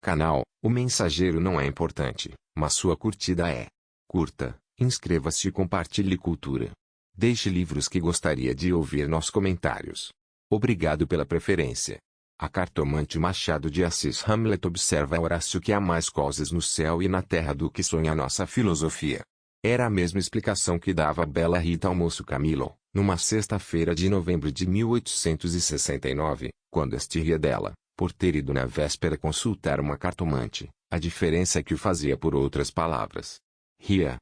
canal. O mensageiro não é importante, mas sua curtida é. Curta, inscreva-se e compartilhe cultura. Deixe livros que gostaria de ouvir nos comentários. Obrigado pela preferência. A cartomante Machado de Assis Hamlet observa Horácio que há mais coisas no céu e na terra do que sonha nossa filosofia. Era a mesma explicação que dava a bela Rita ao moço Camilo, numa sexta-feira de novembro de 1869, quando este ria dela, por ter ido na véspera consultar uma cartomante. A diferença é que o fazia por outras palavras. Ria.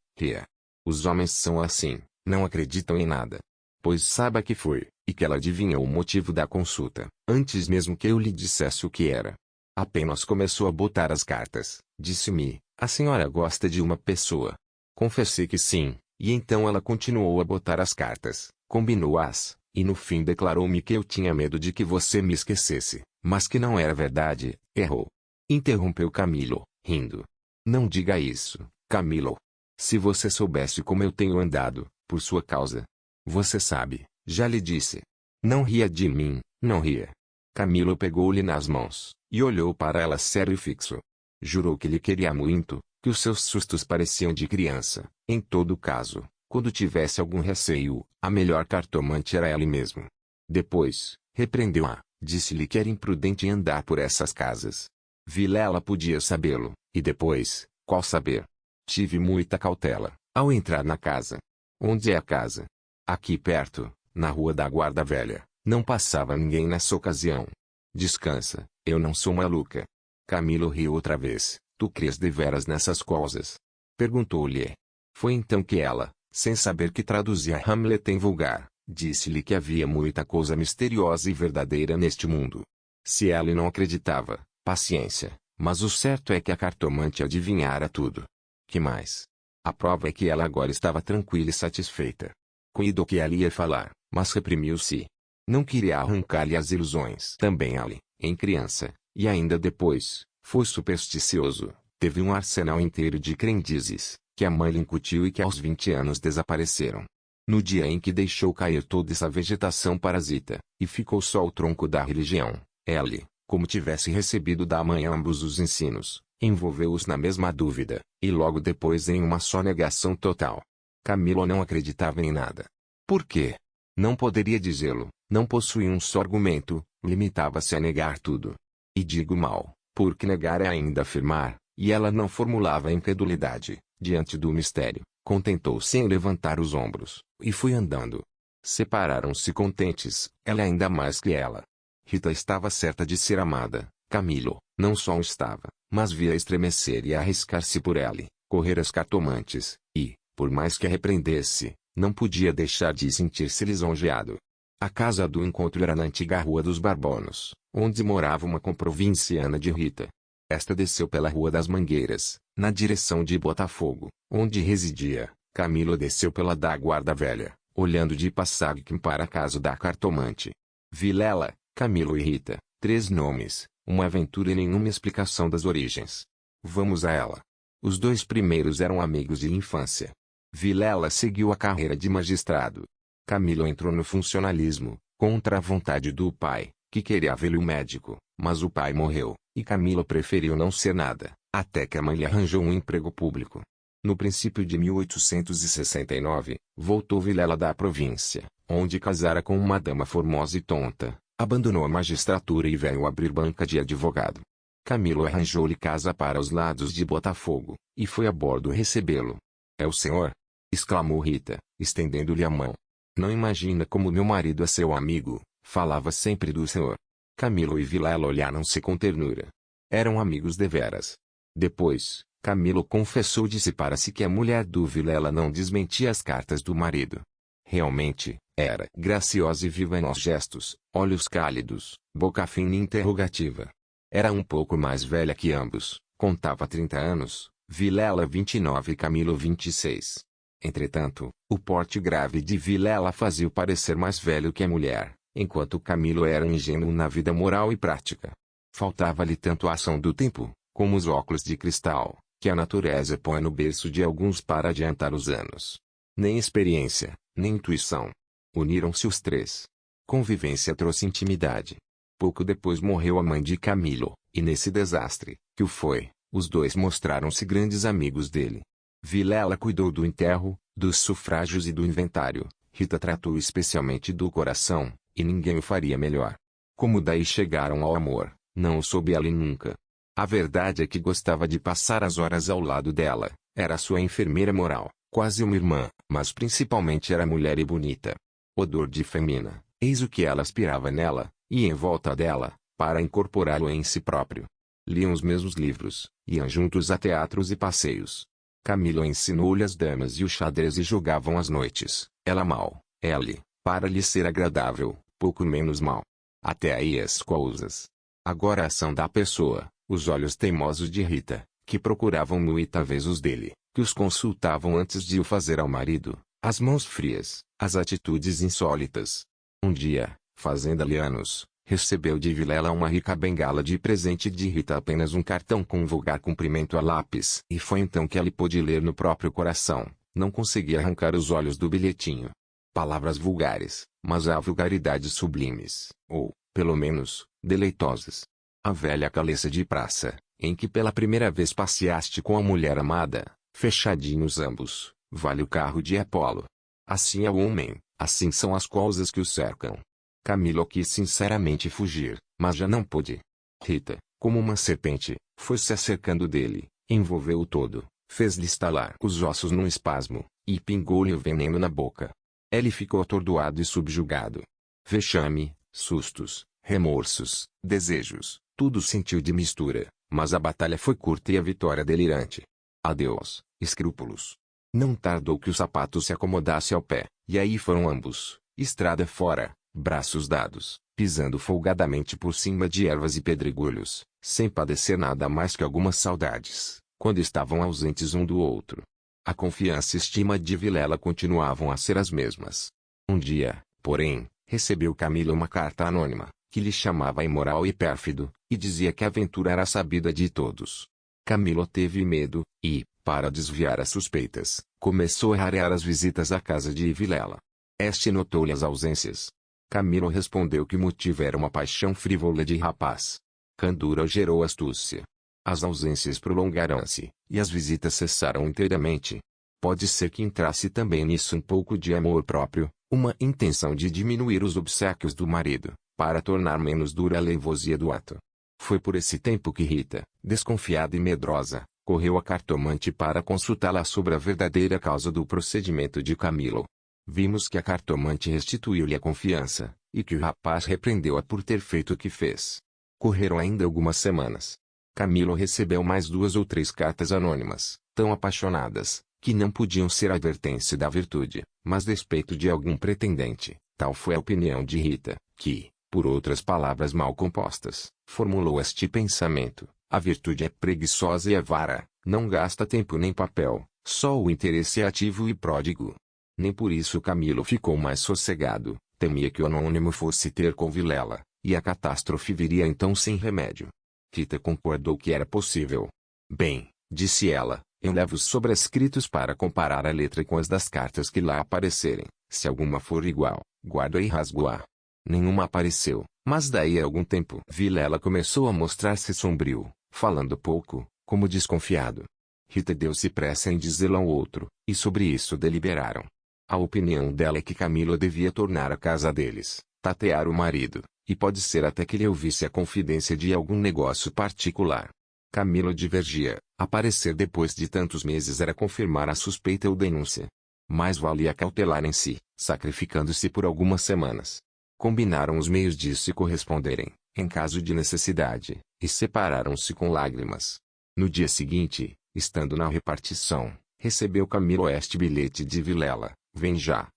Os homens são assim, não acreditam em nada. Pois saiba que foi, e que ela adivinhou o motivo da consulta, antes mesmo que eu lhe dissesse o que era. Apenas começou a botar as cartas, disse-me, a senhora gosta de uma pessoa. Confessei que sim, e então ela continuou a botar as cartas, combinou-as, e no fim declarou-me que eu tinha medo de que você me esquecesse, mas que não era verdade. Errou. Interrompeu Camilo, rindo. Não diga isso, Camilo. Se você soubesse como eu tenho andado, por sua causa. Você sabe, já lhe disse. Não ria de mim, não ria. Camilo pegou-lhe nas mãos, e olhou para ela sério e fixo. Jurou que lhe queria muito, que os seus sustos pareciam de criança. Em todo caso, quando tivesse algum receio, a melhor cartomante era ela mesmo. Depois, repreendeu-a, disse-lhe que era imprudente andar por essas casas. Vilela podia sabê-lo, e depois, qual saber? Tive muita cautela, ao entrar na casa. Onde é a casa? Aqui perto, na rua da Guarda Velha. Não passava ninguém nessa ocasião. Descansa, eu não sou maluca. Camilo riu outra vez. Tu crês deveras nessas coisas? Perguntou-lhe. Foi então que ela, sem saber que traduzia Hamlet em vulgar, disse-lhe que havia muita coisa misteriosa e verdadeira neste mundo. Se ela não acreditava, paciência, mas o certo é que a cartomante adivinhara tudo. Que mais? A prova é que ela agora estava tranquila e satisfeita. Cuidou que ela ia falar, mas reprimiu-se. Não queria arrancar-lhe as ilusões. Também Ali, em criança, e ainda depois, foi supersticioso, teve um arsenal inteiro de crendices, que a mãe lhe incutiu e que aos 20 anos desapareceram. No dia em que deixou cair toda essa vegetação parasita, e ficou só o tronco da religião, ele, como tivesse recebido da mãe ambos os ensinos, envolveu-os na mesma dúvida, e logo depois em uma só negação total. Camilo não acreditava em nada. Por quê? Não poderia dizê-lo, não possuía um só argumento, limitava-se a negar tudo. E digo mal, porque negar é ainda afirmar, e ela não formulava incredulidade, diante do mistério, contentou-se em levantar os ombros, e foi andando. Separaram-se contentes, ela ainda mais que ela. Rita estava certa de ser amada, Camilo, não só o estava, mas via estremecer e arriscar-se por ela, correr as cartomantes, e, por mais que a repreendesse, não podia deixar de sentir-se lisonjeado. A casa do encontro era na antiga Rua dos Barbonos, onde morava uma comprovinciana de Rita. Esta desceu pela Rua das Mangueiras, na direção de Botafogo, onde residia. Camilo desceu pela da Guarda Velha, olhando de passagem para a casa da cartomante. Vilela, Camilo e Rita, 3 nomes, uma aventura e nenhuma explicação das origens. Vamos a ela. Os 2 primeiros eram amigos de infância. Vilela seguiu a carreira de magistrado. Camilo entrou no funcionalismo, contra a vontade do pai, que queria vê-lo médico, mas o pai morreu, e Camilo preferiu não ser nada, até que a mãe lhe arranjou um emprego público. No princípio de 1869, voltou Vilela da província, onde casara com uma dama formosa e tonta, abandonou a magistratura e veio abrir banca de advogado. Camilo arranjou-lhe casa para os lados de Botafogo, e foi a bordo recebê-lo. É o senhor? Exclamou Rita, estendendo-lhe a mão. Não imagina como meu marido é seu amigo, falava sempre do senhor. Camilo e Vilela olharam-se com ternura. Eram amigos deveras. Depois, Camilo confessou para si que a mulher do Vilela não desmentia as cartas do marido. Realmente, era graciosa e viva nos gestos, olhos cálidos, boca fina e interrogativa. Era um pouco mais velha que ambos, contava 30 anos, Vilela 29 e Camilo 26. Entretanto, o porte grave de Vilela fazia-o parecer mais velho que a mulher, enquanto Camilo era ingênuo na vida moral e prática. Faltava-lhe tanto a ação do tempo, como os óculos de cristal, que a natureza põe no berço de alguns para adiantar os anos. Nem experiência, nem intuição. Uniram-se os 3. Convivência trouxe intimidade. Pouco depois morreu a mãe de Camilo, e nesse desastre, que o foi, os dois mostraram-se grandes amigos dele. Vilela cuidou do enterro, dos sufrágios e do inventário. Rita tratou especialmente do coração, e ninguém o faria melhor. Como daí chegaram ao amor, não o soube ela nunca. A verdade é que gostava de passar as horas ao lado dela, era sua enfermeira moral, quase uma irmã, mas principalmente era mulher e bonita. Odor de femina, eis o que ela aspirava nela, e em volta dela, para incorporá-lo em si próprio. Liam os mesmos livros, iam juntos a teatros e passeios. Camilo ensinou-lhe as damas e o xadrez e jogavam às noites, ela mal, ele, para lhe ser agradável, pouco menos mal. Até aí as coisas. Agora a ação da pessoa, os olhos teimosos de Rita, que procuravam muitas os dele, que os consultavam antes de o fazer ao marido, as mãos frias, as atitudes insólitas. Um dia, fazendo-lhe anos, recebeu de Vilela uma rica bengala de presente de Rita, apenas um cartão com um vulgar cumprimento a lápis. E foi então que ele pôde ler no próprio coração, não conseguia arrancar os olhos do bilhetinho. Palavras vulgares, mas há vulgaridades sublimes, ou, pelo menos, deleitosas. A velha caleça de praça, em que pela primeira vez passeaste com a mulher amada, fechadinhos ambos, vale o carro de Apolo. Assim é o homem, assim são as coisas que o cercam. Camilo quis sinceramente fugir, mas já não pôde. Rita, como uma serpente, foi se acercando dele, envolveu-o todo, fez-lhe estalar os ossos num espasmo, e pingou-lhe o veneno na boca. Ele ficou atordoado e subjugado. Vexame, sustos, remorsos, desejos, tudo sentiu de mistura, mas a batalha foi curta e a vitória delirante. Adeus, escrúpulos. Não tardou que o sapato se acomodasse ao pé, e aí foram ambos, estrada fora, braços dados, pisando folgadamente por cima de ervas e pedregulhos, sem padecer nada mais que algumas saudades, quando estavam ausentes um do outro. A confiança e estima de Vilela continuavam a ser as mesmas. Um dia, porém, recebeu Camilo uma carta anônima, que lhe chamava imoral e pérfido, e dizia que a aventura era sabida de todos. Camilo teve medo, e, para desviar as suspeitas, começou a rarear as visitas à casa de Vilela. Este notou-lhe as ausências. Camilo respondeu que o motivo era uma paixão frívola de rapaz. Candura gerou astúcia. As ausências prolongaram-se, e as visitas cessaram inteiramente. Pode ser que entrasse também nisso um pouco de amor próprio, uma intenção de diminuir os obséquios do marido, para tornar menos dura a leivosia do ato. Foi por esse tempo que Rita, desconfiada e medrosa, correu à cartomante para consultá-la sobre a verdadeira causa do procedimento de Camilo. Vimos que a cartomante restituiu-lhe a confiança, e que o rapaz repreendeu-a por ter feito o que fez. Correram ainda algumas semanas. Camilo recebeu mais 2 ou 3 cartas anônimas, tão apaixonadas, que não podiam ser advertência da virtude, mas despeito de algum pretendente. Tal foi a opinião de Rita, que, por outras palavras mal compostas, formulou este pensamento: a virtude é preguiçosa e avara, não gasta tempo nem papel, só o interesse é ativo e pródigo. Nem por isso Camilo ficou mais sossegado, temia que o anônimo fosse ter com Vilela, e a catástrofe viria então sem remédio. Rita concordou que era possível. Bem, disse ela, eu levo os sobrescritos para comparar a letra com as das cartas que lá aparecerem. Se alguma for igual, guardo e rasgo-a. Nenhuma apareceu, mas daí a algum tempo Vilela começou a mostrar-se sombrio, falando pouco, como desconfiado. Rita deu-se pressa em dizê-lo ao outro, e sobre isso deliberaram. A opinião dela é que Camilo devia tornar a casa deles, tatear o marido, e pode ser até que lhe ouvisse a confidência de algum negócio particular. Camilo divergia, aparecer depois de tantos meses era confirmar a suspeita ou denúncia. Mais valia cautelar em si, sacrificando-se por algumas semanas. Combinaram os meios de se corresponderem, em caso de necessidade, e separaram-se com lágrimas. No dia seguinte, estando na repartição, recebeu Camilo este bilhete de Vilela: vem já,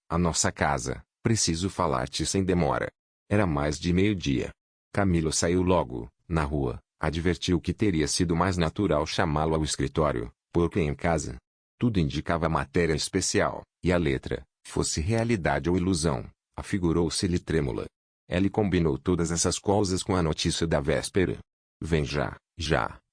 à nossa casa, preciso falar-te sem demora. Era mais de meio-dia. Camilo saiu logo, na rua, advertiu que teria sido mais natural chamá-lo ao escritório, porque em casa tudo indicava matéria especial, e a letra, fosse realidade ou ilusão, afigurou-se-lhe trêmula. Ele combinou todas essas coisas com a notícia da véspera. Vem já,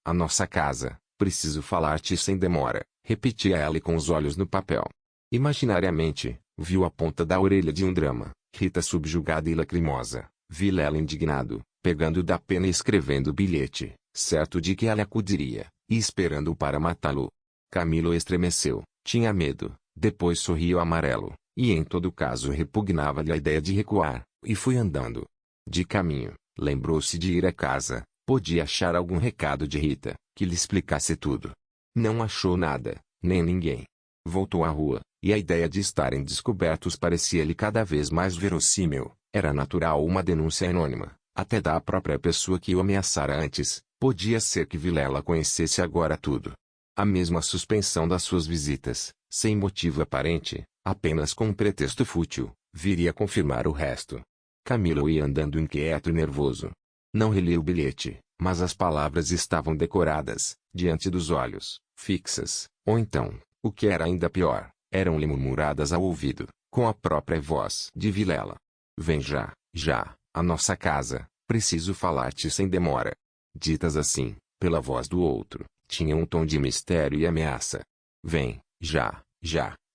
à nossa casa, preciso falar-te sem demora, repetia ela com os olhos no papel. Imaginariamente, viu a ponta da orelha de um drama, Rita subjugada e lacrimosa, Vilela indignado, pegando da pena e escrevendo o bilhete, certo de que ela acudiria, e esperando para matá-lo. Camilo estremeceu, tinha medo, depois sorriu amarelo, e em todo caso repugnava-lhe a ideia de recuar, e foi andando. De caminho, lembrou-se de ir à casa, podia achar algum recado de Rita, que lhe explicasse tudo. Não achou nada, nem ninguém. Voltou à rua, e a ideia de estarem descobertos parecia-lhe cada vez mais verossímil. Era natural uma denúncia anônima, até da própria pessoa que o ameaçara antes. Podia ser que Vilela conhecesse agora tudo. A mesma suspensão das suas visitas, sem motivo aparente, apenas com um pretexto fútil, viria confirmar o resto. Camilo ia andando inquieto e nervoso. Não relia o bilhete, mas as palavras estavam decoradas, diante dos olhos, fixas, ou então, o que era ainda pior, eram-lhe murmuradas ao ouvido, com a própria voz de Vilela. Vem já, à nossa casa, preciso falar-te sem demora. Ditas assim, pela voz do outro, tinham um tom de mistério e ameaça. Vem, já,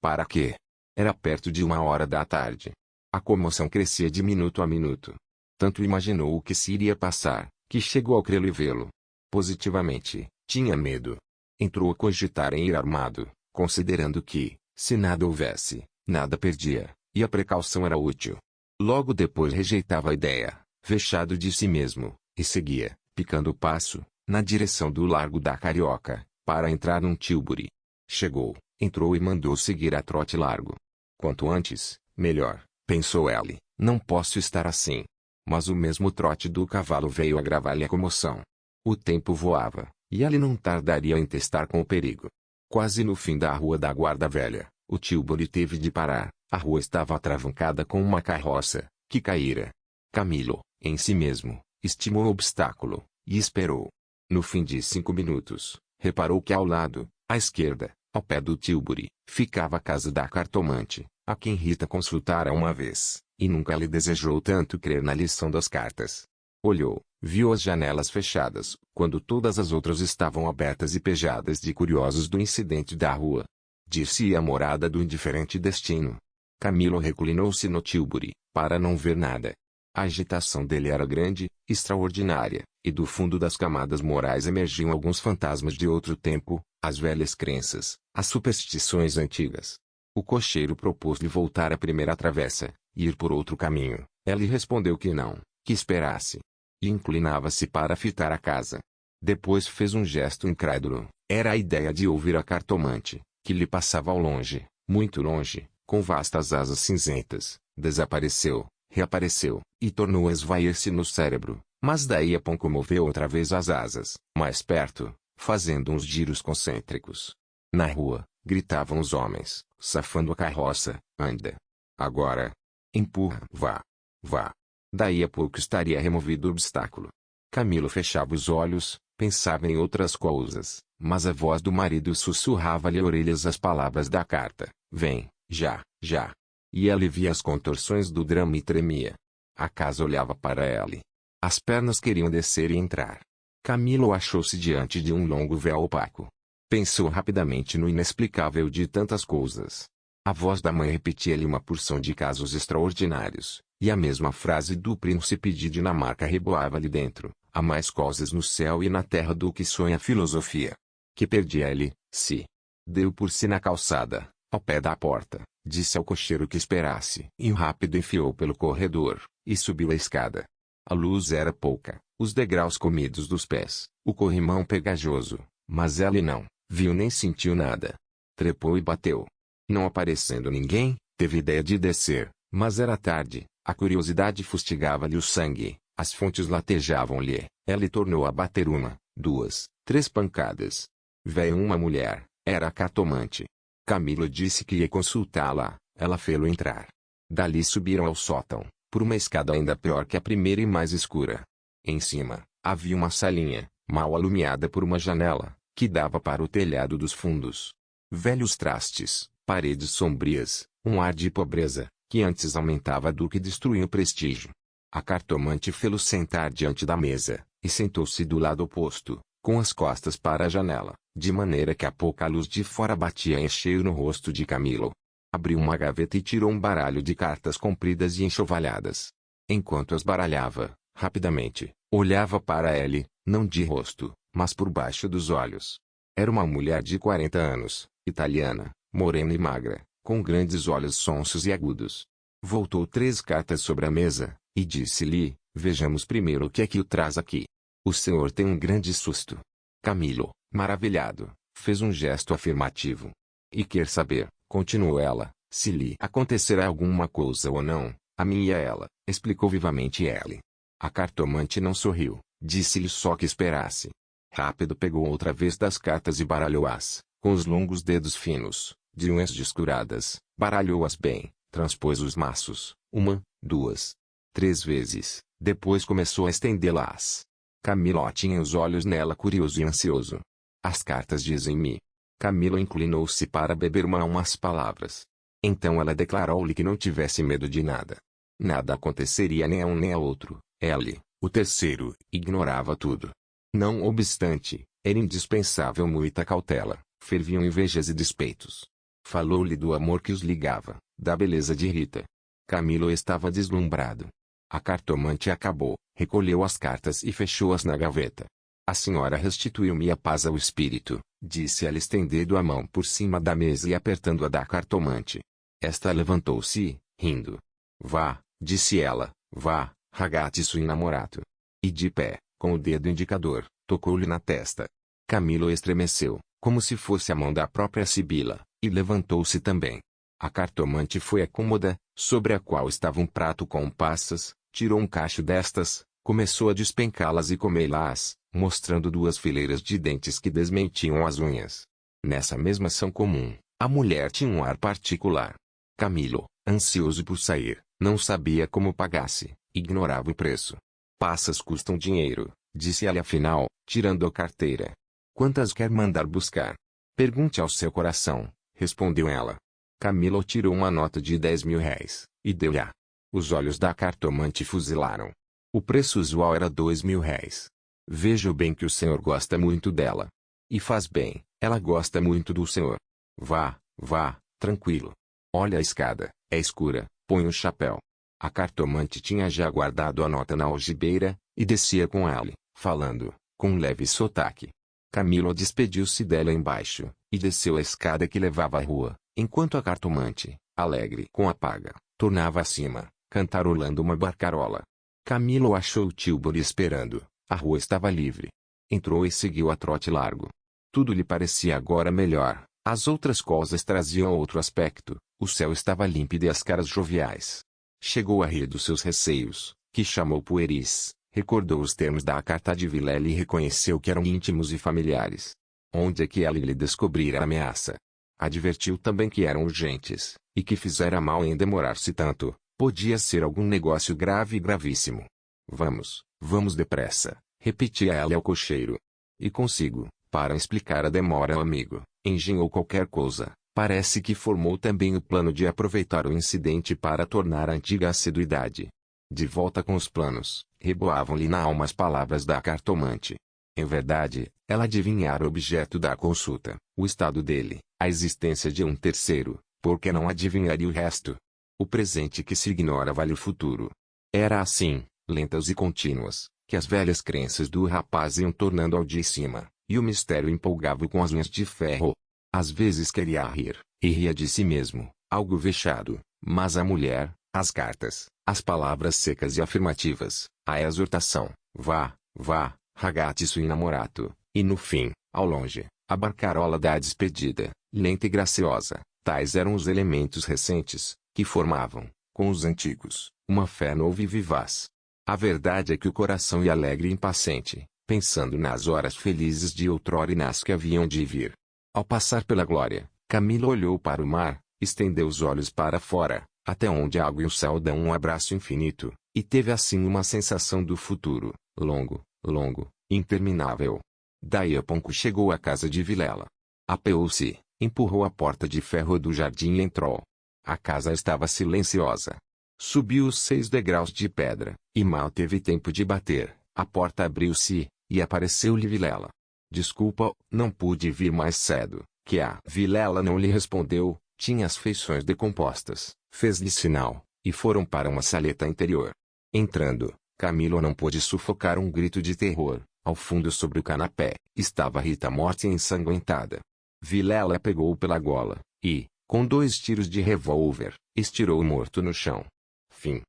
para quê? Era perto de 1 hora da tarde. A comoção crescia de minuto a minuto. Tanto imaginou o que se iria passar, que chegou a crê-lo e vê-lo. Positivamente, tinha medo. Entrou a cogitar em ir armado, considerando que, se nada houvesse, nada perdia, e a precaução era útil. Logo depois rejeitava a ideia, vexado de si mesmo, e seguia, picando o passo, na direção do Largo da Carioca, para entrar num tilbury. Chegou, entrou e mandou seguir a trote largo. Quanto antes, melhor, pensou ele, não posso estar assim. Mas o mesmo trote do cavalo veio agravar-lhe a comoção. O tempo voava, e ele não tardaria em testar com o perigo. Quase no fim da Rua da Guarda Velha, o tilbury teve de parar. A rua estava atravancada com uma carroça, que caíra. Camilo, em si mesmo, estimou o obstáculo, e esperou. No fim de 5 minutos, reparou que ao lado, à esquerda, ao pé do tilbury, ficava a casa da cartomante, a quem Rita consultara uma vez, e nunca lhe desejou tanto crer na lição das cartas. Olhou, viu as janelas fechadas, quando todas as outras estavam abertas e pejadas de curiosos do incidente da rua. Dir-se-ia a morada do indiferente destino. Camilo reclinou-se no tilbury, para não ver nada. A agitação dele era grande, extraordinária, e do fundo das camadas morais emergiam alguns fantasmas de outro tempo, as velhas crenças, as superstições antigas. O cocheiro propôs-lhe voltar à primeira travessa, e ir por outro caminho. Ele respondeu que não, que esperasse. E inclinava-se para fitar a casa. Depois fez um gesto incrédulo. Era a ideia de ouvir a cartomante, que lhe passava ao longe, muito longe, com vastas asas cinzentas. Desapareceu, reapareceu, e tornou a esvair-se no cérebro, mas daí a pouco moveu outra vez as asas, mais perto, fazendo uns giros concêntricos. Na rua, gritavam os homens, safando a carroça, anda. Agora. Empurra, vá. Daí a pouco estaria removido o obstáculo. Camilo fechava os olhos, pensava em outras coisas, mas a voz do marido sussurrava-lhe orelhas as palavras da carta. Vem, já. E ele via as contorções do drama e tremia. A casa olhava para ele. As pernas queriam descer e entrar. Camilo achou-se diante de um longo véu opaco. Pensou rapidamente no inexplicável de tantas coisas. A voz da mãe repetia-lhe uma porção de casos extraordinários, e a mesma frase do príncipe de Dinamarca reboava-lhe dentro. Há mais coisas no céu e na terra do que sonha a filosofia. Que perdia ele, se. Deu por si na calçada, ao pé da porta, disse ao cocheiro que esperasse. E rápido enfiou pelo corredor, e subiu a escada. A luz era pouca, os degraus comidos dos pés, o corrimão pegajoso, mas ele não viu nem sentiu nada. Trepou e bateu. Não aparecendo ninguém, teve ideia de descer, mas era tarde, a curiosidade fustigava-lhe o sangue, as fontes latejavam-lhe, ele tornou a bater 1, 2, 3 pancadas. Veio uma mulher, era a cartomante. Camilo disse que ia consultá-la, ela fê-lo entrar. Dali subiram ao sótão, por uma escada ainda pior que a primeira e mais escura. Em cima, havia uma salinha, mal alumiada por uma janela, que dava para o telhado dos fundos. Velhos trastes, paredes sombrias, um ar de pobreza, que antes aumentava do que destruía o prestígio. A cartomante fê-lo sentar diante da mesa, e sentou-se do lado oposto, com as costas para a janela, de maneira que a pouca luz de fora batia em cheio no rosto de Camilo. Abriu uma gaveta e tirou um baralho de cartas compridas e enxovalhadas. Enquanto as baralhava, rapidamente, olhava para ele, não de rosto, mas por baixo dos olhos. Era uma mulher de 40 anos, italiana, morena e magra, com grandes olhos sonsos e agudos. Voltou 3 cartas sobre a mesa, e disse-lhe: vejamos primeiro o que é que o traz aqui. O senhor tem um grande susto. Camilo, maravilhado, fez um gesto afirmativo. E quer saber, continuou ela, se lhe acontecerá alguma coisa ou não, a mim e a ela, explicou vivamente Ellie. A cartomante não sorriu, disse-lhe só que esperasse. Rápido pegou outra vez das cartas e baralhou-as, com os longos dedos finos, de unhas descuradas, baralhou-as bem, transpôs os maços, 1, 2, 3 vezes, depois começou a estendê-las. Camilo tinha os olhos nela curioso e ansioso. As cartas dizem-me. Camilo inclinou-se para beber umas palavras. Então ela declarou-lhe que não tivesse medo de nada. Nada aconteceria nem a um nem a outro. Ele, o terceiro, ignorava tudo. Não obstante, era indispensável muita cautela, ferviam invejas e despeitos. Falou-lhe do amor que os ligava, da beleza de Rita. Camilo estava deslumbrado. A cartomante acabou, recolheu as cartas e fechou-as na gaveta. A senhora restituiu-me a paz ao espírito, disse ela estendendo a mão por cima da mesa e apertando a da cartomante. Esta levantou-se, rindo. Vá, disse ela, vá, ragazzi innamorato. E de pé, com o dedo indicador, tocou-lhe na testa. Camilo estremeceu, como se fosse a mão da própria Sibila, e levantou-se também. A cartomante foi à cômoda, sobre a qual estava um prato com passas, tirou um cacho destas, começou a despencá-las e comê-las, mostrando 2 fileiras de dentes que desmentiam as unhas. Nessa mesma ação comum, a mulher tinha um ar particular. Camilo, ansioso por sair, não sabia como pagasse, ignorava o preço. Passas custam dinheiro, disse ela afinal, tirando a carteira. Quantas quer mandar buscar? Pergunte ao seu coração, respondeu ela. Camilo tirou uma nota de 10.000 e deu-lhe. Os olhos da cartomante fuzilaram. O preço usual era 2.000. Vejo bem que o senhor gosta muito dela. E faz bem, ela gosta muito do senhor. Vá, vá, tranquilo. Olha a escada, é escura, põe o chapéu. A cartomante tinha já guardado a nota na algibeira, e descia com ela, falando, com um leve sotaque. Camilo despediu-se dela embaixo, e desceu a escada que levava à rua, enquanto a cartomante, alegre com a paga, tornava acima, cantarolando uma barcarola. Camilo achou o Tilbury esperando, a rua estava livre. Entrou e seguiu a trote largo. Tudo lhe parecia agora melhor, as outras coisas traziam outro aspecto, o céu estava límpido e as caras joviais. Chegou a rir dos seus receios, que chamou pueris, recordou os termos da carta de Vilela e reconheceu que eram íntimos e familiares. Onde é que ela lhe descobrira a ameaça? Advertiu também que eram urgentes, e que fizera mal em demorar-se tanto, podia ser algum negócio grave e gravíssimo. Vamos, vamos depressa, repetia ela ao cocheiro. E consigo, para explicar a demora ao amigo, engenhou qualquer coisa. Parece que formou também o plano de aproveitar o incidente para tornar a antiga assiduidade. De volta com os planos, reboavam-lhe na alma as palavras da cartomante. Em verdade, ela adivinhara o objeto da consulta, o estado dele, a existência de um terceiro, porque não adivinharia o resto. O presente que se ignora vale o futuro. Era assim, lentas e contínuas, que as velhas crenças do rapaz iam tornando ao de cima, e o mistério empolgava-o com as unhas de ferro. Às vezes queria rir, e ria de si mesmo, algo vexado, mas a mulher, as cartas, as palavras secas e afirmativas, a exortação, vá, vá, ragazzi innamorato, e no fim, ao longe, a barcarola da despedida, lenta e graciosa, tais eram os elementos recentes, que formavam, com os antigos, uma fé nova e vivaz. A verdade é que o coração ia alegre e impaciente, pensando nas horas felizes de outrora e nas que haviam de vir. Ao passar pela glória, Camilo olhou para o mar, estendeu os olhos para fora, até onde a água e o céu dão um abraço infinito, e teve assim uma sensação do futuro, longo, longo, interminável. Daí a pouco chegou à casa de Vilela. Apeou-se, empurrou a porta de ferro do jardim e entrou. A casa estava silenciosa. Subiu os 6 degraus de pedra, e mal teve tempo de bater, a porta abriu-se, e apareceu-lhe Vilela. Desculpa, não pude vir mais cedo, que a Vilela não lhe respondeu, tinha as feições decompostas, fez-lhe sinal, e foram para uma saleta interior. Entrando, Camilo não pôde sufocar um grito de terror. Ao fundo sobre o canapé, estava Rita morta e ensanguentada. Vilela pegou-o pela gola, e, com 2 tiros de revólver, estirou o morto no chão. Fim.